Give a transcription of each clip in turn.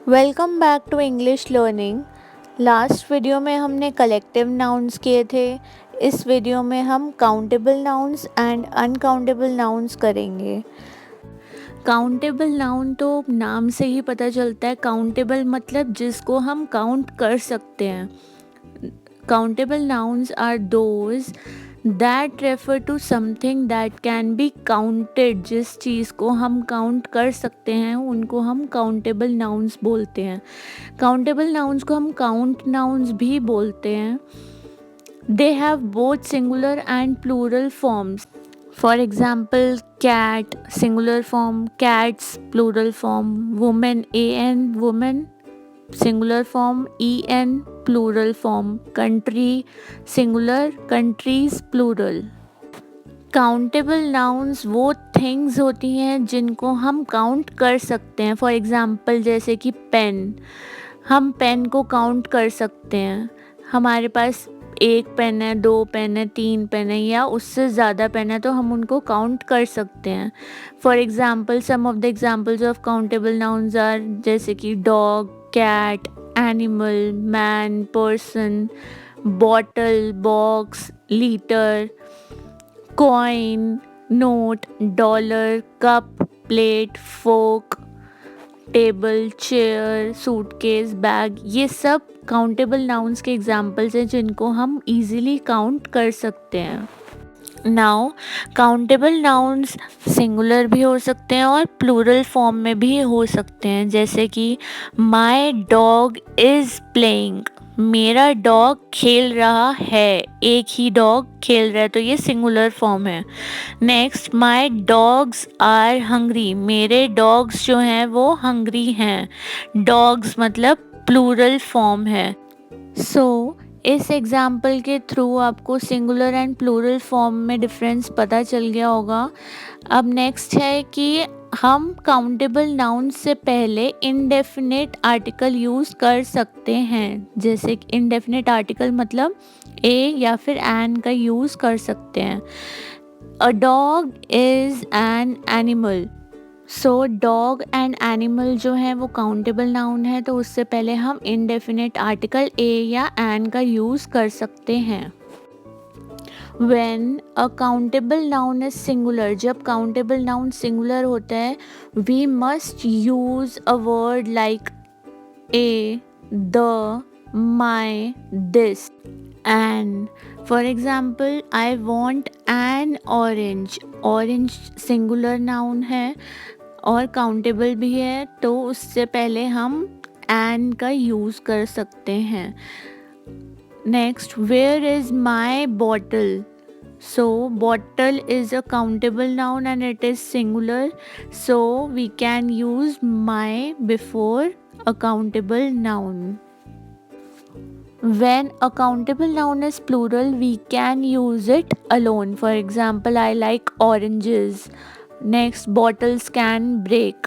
Welcome back to English learning. Last video में हमने collective nouns किए थे। इस वीडियो में हम countable nouns and uncountable nouns करेंगे। काउंटेबल नाउन तो नाम से ही पता चलता है। काउंटेबल मतलब जिसको हम काउंट कर सकते हैं। Countable nouns are those that refer to something that can be counted. जिस चीज़ को हम काउंट कर सकते हैं उनको हम काउंटेबल नाउन्स बोलते हैं। काउंटेबल नाउन्स को हम काउंट नाउन्स भी बोलते हैं। They have both singular and plural forms. For example cat singular form, cats plural form, women AN women singular form, EN plural form, country singular, countries plural। Countable nouns वो things होती हैं जिनको हम count कर सकते हैं। For example जैसे कि पेन, हम पेन को काउंट कर सकते हैं। हमारे पास एक पेन है, 2 पेन है, 3 पेन है या उससे ज़्यादा पेन है तो हम उनको काउंट कर सकते हैं। For example some of the examples of countable nouns are जैसे कि dog, cat, animal, man, person, bottle, box, liter, coin, note, dollar, cup, plate, fork, table, chair, suitcase, bag, ये सब काउंटेबल नाउन्स के examples हैं जिनको हम easily count कर सकते हैं। नाउ काउंटेबल नाउन्स सिंगुलर भी हो सकते हैं और प्लूरल फॉर्म में भी हो सकते हैं। जैसे कि माई डॉग इज़ प्लेइंग, मेरा डॉग खेल रहा है। एक ही डॉग खेल रहा है तो ये सिंगुलर फॉर्म है। Next, my dogs are hungry, मेरे डॉग्स जो हैं वो हंग्री हैं। डॉग्स मतलब प्लूरल फॉर्म है। सो इस एग्जाम्पल के थ्रू आपको सिंगुलर एंड प्लूरल फॉर्म में डिफरेंस पता चल गया होगा। अब नेक्स्ट है कि हम काउंटेबल नाउन से पहले इनडेफिनेट आर्टिकल यूज़ कर सकते हैं। जैसे कि इनडेफिनेट आर्टिकल मतलब ए या फिर एन का यूज़ कर सकते हैं। A dog is an animal. So dog and animal जो है वो काउंटेबल नाउन है तो उससे पहले हम इनडेफिनेट आर्टिकल ए या एन का यूज़ कर सकते हैं। When a countable noun is singular, जब countable noun singular होता है we must use a word like a, the, my, this, and for example I want an orange। orange singular noun है और countable भी है तो उससे पहले हम एन का यूज़ कर सकते हैं। Next, where is my bottle. So bottle is a countable noun and it is singular, so we can use my before a countable noun. When a countable noun is plural, we can use it alone. For example, I like oranges. Next, bottles can break.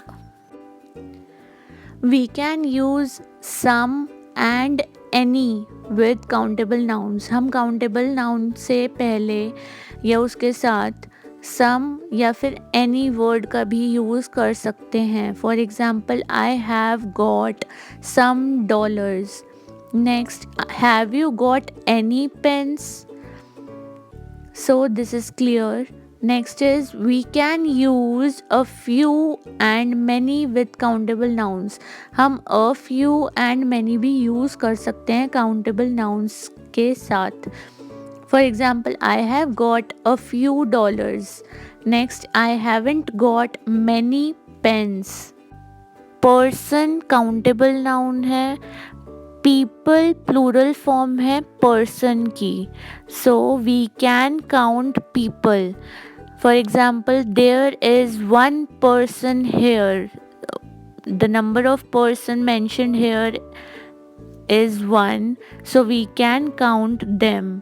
We can use some and any with countable nouns। हम countable noun से पहले या उसके साथ some या फिर any word का भी यूज़ कर सकते हैं। For example, I have got some dollars। Next, have you got any pens? So this is clear. Next is we can use a few and many with countable nouns। हम a few and many भी use कर सकते हैं countable nouns के साथ। For example, I have got a few dollars। Next, I haven't got many pens। person countable noun है, people plural form है person की, so we can count people. For example, there is 1 person here। the number of person mentioned here is 1, so we can count them।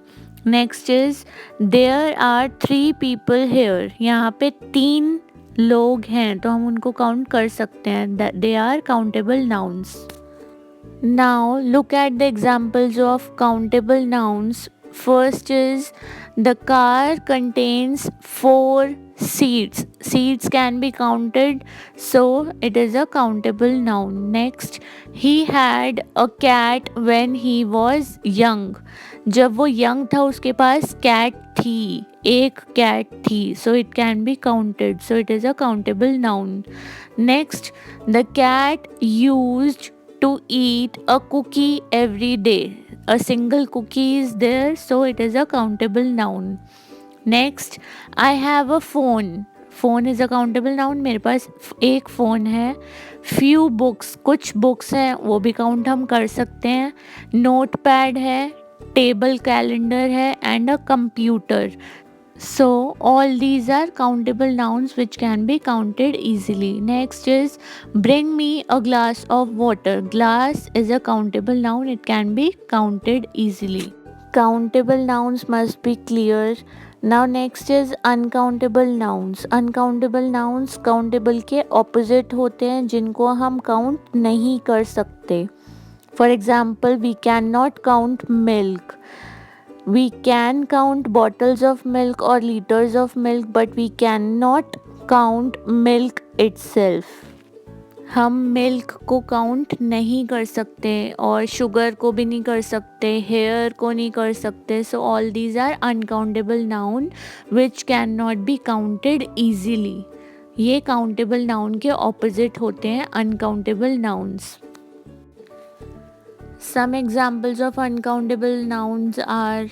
next is there are 3 people here। यहाँ पे 3 लोग हैं तो हम उनको count कर सकते हैं। they are countable nouns। Now look at the examples of countable nouns। First is the car contains 4 Seeds can be counted, so it is a countable noun. Next, he had a cat when he was young. जब वो young था उसके पास cat थी, एक cat थी, so it can be counted, so it is a countable noun. Next, the cat used to eat a cookie every day. A single cookie is there, so it is a countable noun. Next, I have a phone is a countable noun, मेरे पास एक phone है. Few books, कुछ books हैं, वो भी count हम कर सकते हैं. नोट पैड है, टेबल कैलेंडर है and a computer. So all these are countable nouns which can be counted easily. Next is bring me a glass of water. Glass is a countable noun, it can be counted easily. Countable nouns must be clear. Now next is uncountable nouns. Uncountable nouns countable के opposite होते हैं जिनको हम count नहीं कर सकते. For example, we cannot count milk. We can count bottles of milk or liters of milk, but we cannot count milk itself. हम milk को काउंट नहीं कर सकते और शुगर को भी नहीं कर सकते, हेयर को नहीं कर सकते. So all these are uncountable noun which can not be counted easily. ये काउंटेबल नाउन के ऑपोजिट होते हैं uncountable nouns. Some examples of uncountable nouns are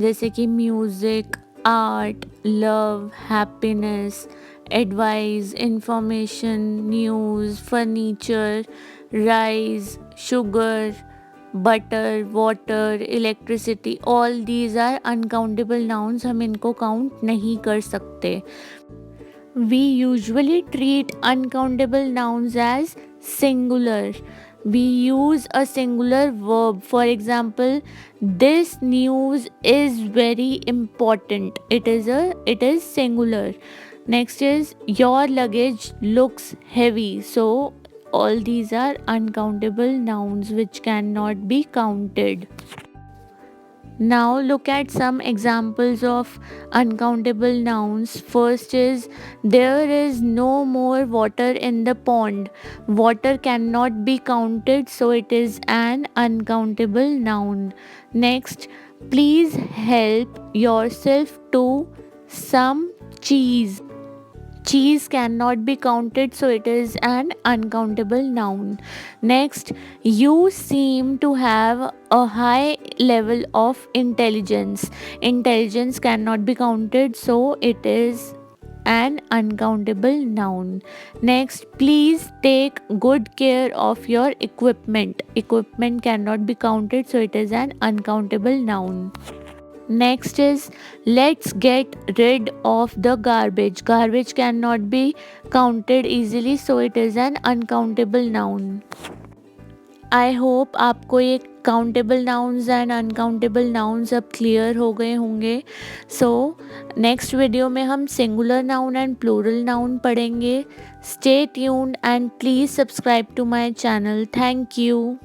जैसे कि music, art, love, happiness, advice, information, news, furniture, rice, sugar, butter, water, electricity. All these are uncountable nouns. हम इनको count नहीं कर सकते. We usually treat uncountable nouns as singular. We use a singular verb. For example, this news is very important. It is singular. Next is your luggage looks heavy. So all these are uncountable nouns which cannot be counted. Now look at some examples of uncountable nouns. First is there is no more water in the pond. Water cannot be counted, so it is an uncountable noun. Next, please help yourself to some cheese. Cheese cannot be counted, so it is an uncountable noun. Next, you seem to have a high level of intelligence. Intelligence cannot be counted, so it is an uncountable noun. Next, please take good care of your equipment. Equipment cannot be counted, so it is an uncountable noun. Next is let's get rid of the garbage. Garbage cannot be counted easily, so it is an uncountable noun. I hope आपको ये countable nouns and uncountable nouns अब clear हो गए होंगे. So next video में हम singular noun and plural noun पढ़ेंगे. Stay tuned and please subscribe to my channel. Thank you.